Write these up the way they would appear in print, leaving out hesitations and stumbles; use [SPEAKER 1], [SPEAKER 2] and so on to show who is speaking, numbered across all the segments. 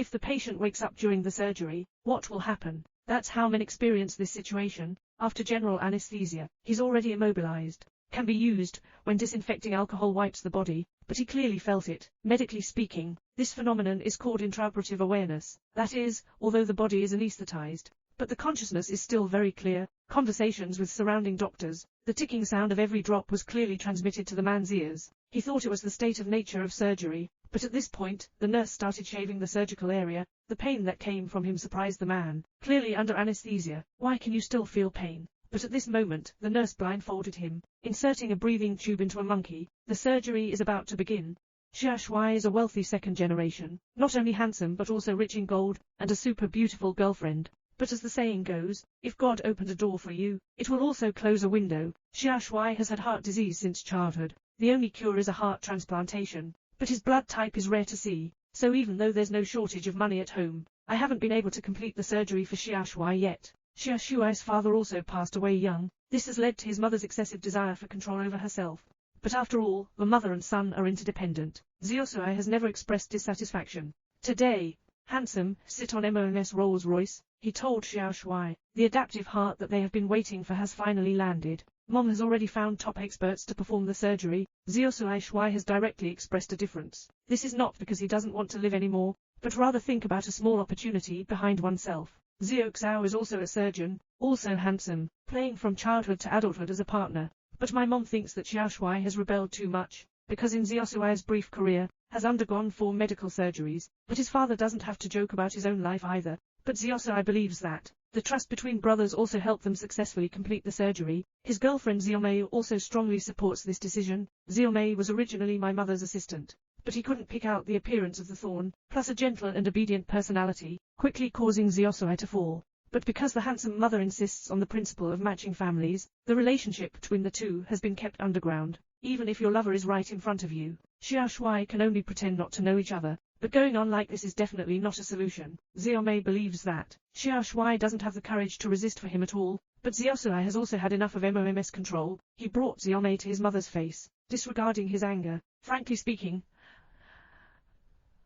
[SPEAKER 1] if the patient wakes up during the surgery, what will happen? That's how men experience this situation. After general anesthesia, he's already immobilized. Can be used when disinfecting alcohol wipes the body, but he clearly felt it. Medically speaking, this phenomenon is called intraoperative awareness. That is, although the body is anesthetized, but the consciousness is still very clear. Conversations with surrounding doctors. The ticking sound of every drop was clearly transmitted to the man's ears. He thought it was the state of nature of surgery, but at this point, the nurse started shaving the surgical area. The pain that came from him surprised the man. Clearly under anesthesia. Why can you still feel pain? But at this moment, the nurse blindfolded him, inserting a breathing tube into a monkey. The surgery is about to begin. Xia Shuai is a wealthy second generation, not only handsome but also rich in gold, and a super beautiful girlfriend. But as the saying goes, if God opened a door for you, it will also close a window. Xia Shuai has had heart disease since childhood. The only cure is a heart transplantation, but his blood type is rare to see, so even though there's no shortage of money at home, I haven't been able to complete the surgery for Xia Shuai yet. Xia Shuai's father also passed away young. This has led to his mother's excessive desire for control over herself. But after all, the mother and son are interdependent. Xiaosui has never expressed dissatisfaction. Today, handsome, sit on MOMS Rolls-Royce, he told Xia Shuai. The adaptive heart that they have been waiting for has finally landed. Mom has already found top experts to perform the surgery. Xiaosui Shuai has directly expressed a difference. This is not because he doesn't want to live anymore, but rather think about a small opportunity behind oneself. Xiao Xiao is also a surgeon, also handsome, playing from childhood to adulthood as a partner. But my mom thinks that Xia Shuai has rebelled too much, because in Xiaosui's brief career, has undergone 4 medical surgeries, but his father doesn't have to joke about his own life either. But Xiaosui believes that the trust between brothers also helped them successfully complete the surgery. His girlfriend Xiaomei also strongly supports this decision. Xiaomei was originally my mother's assistant, but he couldn't pick out the appearance of the thorn, plus a gentle and obedient personality, quickly causing Xiaosui to fall. But because the handsome mother insists on the principle of matching families, the relationship between the two has been kept underground. Even if your lover is right in front of you, Xia Shuai can only pretend not to know each other. But going on like this is definitely not a solution. Xiaomei believes that Xia Shuai doesn't have the courage to resist for him at all, but Xiaosui has also had enough of MOMS control. He brought Xiaomei to his mother's face, disregarding his anger. Frankly speaking,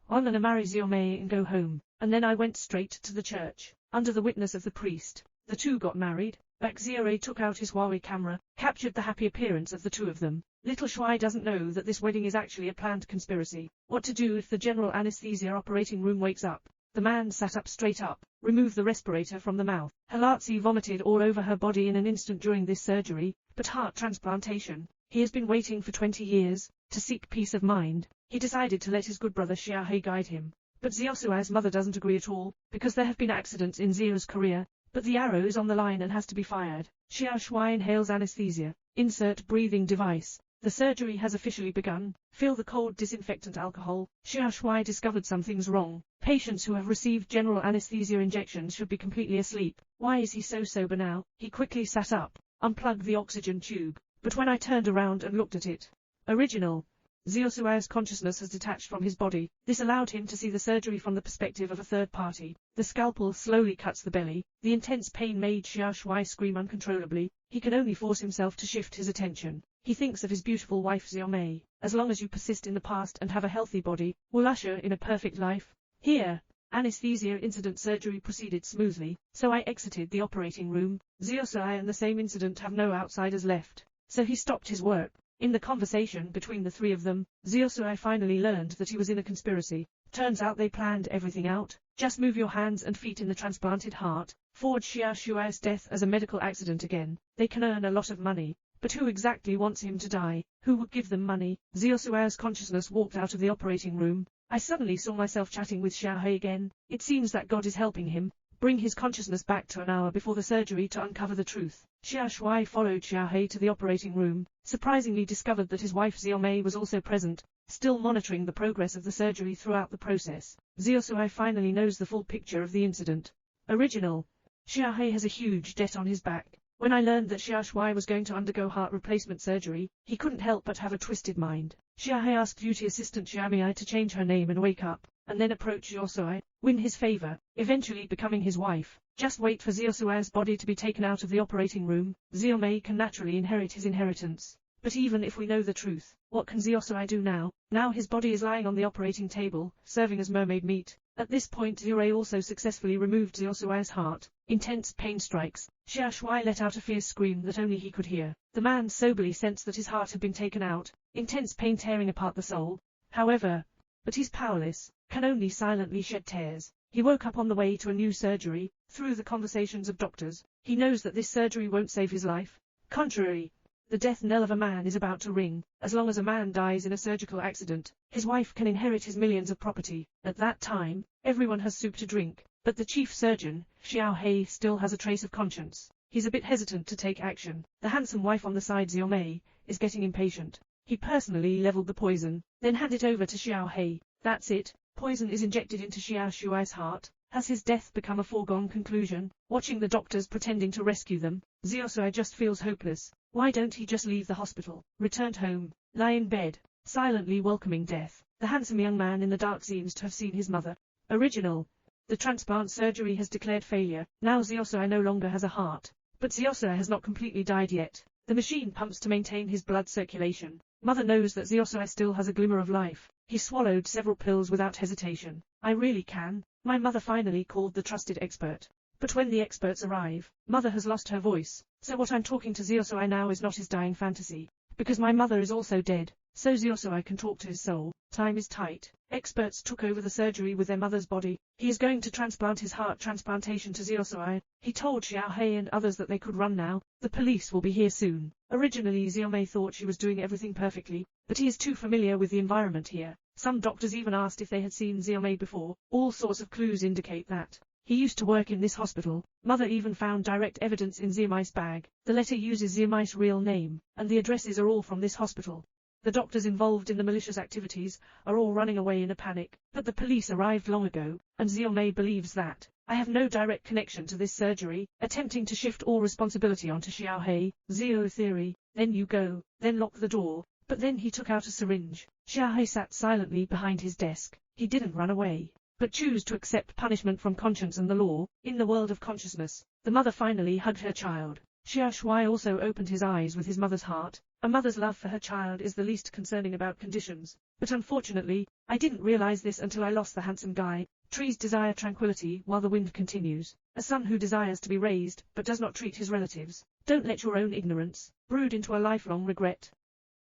[SPEAKER 1] I'm gonna marry Xiaomei and go home. And then I went straight to the church, under the witness of the priest. The two got married. Back Xiaorei took out his Huawei camera, captured the happy appearance of the two of them. Little Shuai doesn't know that this wedding is actually a planned conspiracy. What to do if the general anesthesia operating room wakes up? The man sat up straight up, removed the respirator from the mouth. Halatsi vomited all over her body in an instant during this surgery, but heart transplantation. He has been waiting for 20 years, to seek peace of mind. He decided to let his good brother Xiaohei guide him. But Xiaosui's mother doesn't agree at all, because there have been accidents in Xiao's career. But the arrow is on the line and has to be fired. Xia Shuai inhales anesthesia. Insert breathing device. The surgery has officially begun. Feel the cold disinfectant alcohol. Xia Shuai discovered something's wrong. Patients who have received general anesthesia injections should be completely asleep. Why is he so sober now? He quickly sat up, unplugged the oxygen tube. But when I turned around and looked at it, original. Xiaosui's consciousness has detached from his body. This allowed him to see the surgery from the perspective of a third party. The scalpel slowly cuts the belly. The intense pain made Xia Shuai scream uncontrollably. He can only force himself to shift his attention. He thinks of his beautiful wife Xiaomei. As long as you persist in the past and have a healthy body, will usher in a perfect life. Here, anesthesia incident surgery proceeded smoothly, so I exited the operating room. Xiaosui and the same incident have no outsiders left, so he stopped his work. In the conversation between the three of them, Xiaosui finally learned that he was in a conspiracy. Turns out they planned everything out. Just move your hands and feet in the transplanted heart. Forge Xia Shuai's death as a medical accident again. They can earn a lot of money. But who exactly wants him to die? Who would give them money? Xiaosui's consciousness walked out of the operating room. I suddenly saw myself chatting with Xiaohei again. It seems that God is helping him bring his consciousness back to an hour before the surgery to uncover the truth. Xia Shuai followed Xiaohei to the operating room, surprisingly discovered that his wife Xiaomei was also present, still monitoring the progress of the surgery throughout the process. Xiaosui finally knows the full picture of the incident. Original. Xiaohei has a huge debt on his back. When I learned that Xia Shuai was going to undergo heart replacement surgery, he couldn't help but have a twisted mind. Xiaohei asked duty assistant Xiaomei to change her name and wake up, and then approach Xiaosui, win his favor, eventually becoming his wife. Just wait for Xiaosui's body to be taken out of the operating room. Xiaomei can naturally inherit his inheritance. But even if we know the truth, what can Xiaosui do now? Now his body is lying on the operating table, serving as mermaid meat. At this point Xiaohui also successfully removed Xiaosuai's heart. Intense pain strikes. Xiaoshui let out a fierce scream that only he could hear. The man soberly sensed that his heart had been taken out, intense pain tearing apart the soul. However, but he's powerless, can only silently shed tears. He woke up on the way to a new surgery. Through the conversations of doctors, he knows that this surgery won't save his life. Contrary, the death knell of a man is about to ring. As long as a man dies in a surgical accident, his wife can inherit his millions of property. At that time, everyone has soup to drink. But the chief surgeon, Xiaohui, still has a trace of conscience. He's a bit hesitant to take action. The handsome wife on the side Xiaomei is getting impatient. He personally leveled the poison, then handed it over to Xiaohui. That's it. Poison is injected into Xiaoshuai's heart. Has his death become a foregone conclusion? Watching the doctors pretending to rescue them, Xiaoshui just feels hopeless. Why don't he just leave the hospital, returned home, lie in bed, silently welcoming death? The handsome young man in the dark seems to have seen his mother. Original. The transplant surgery has declared failure. Now Xiaoshui no longer has a heart. But Xiaoshui has not completely died yet. The machine pumps to maintain his blood circulation. Mother knows that Xiaoshui still has a glimmer of life. He swallowed several pills without hesitation. I really can. My mother finally called the trusted expert. But when the experts arrive, Mother has lost her voice. So what I'm talking to Xiaoshui now is not his dying fantasy. Because my mother is also dead. So Xiaoshui can talk to his soul. Time is tight. Experts took over the surgery with their mother's body. He is going to transplant his heart transplantation to Xiaoshui. He told Xiaohui and others that they could run now. The police will be here soon. Originally Xiaomei thought she was doing everything perfectly, but he is too familiar with the environment here. Some doctors even asked if they had seen Xiaomei before. All sorts of clues indicate that he used to work in this hospital. Mother even found direct evidence in Xiaomei's bag. The letter uses Xiaomei's real name, and the addresses are all from this hospital. The doctors involved in the malicious activities are all running away in a panic, but the police arrived long ago, and Xiaomei believes that I have no direct connection to this surgery, attempting to shift all responsibility onto Xiaohui. Xiao theory, then you go, then lock the door. But then he took out a syringe. Xiaohui sat silently behind his desk. He didn't run away, but choose to accept punishment from conscience and the law. In the world of consciousness, the mother finally hugged her child. Xiaoshui also opened his eyes with his mother's heart. A mother's love for her child is the least concerning about conditions. But unfortunately, I didn't realize this until I lost the handsome guy. Trees desire tranquility while the wind continues. A son who desires to be raised, but does not treat his relatives. Don't let your own ignorance brood into a lifelong regret.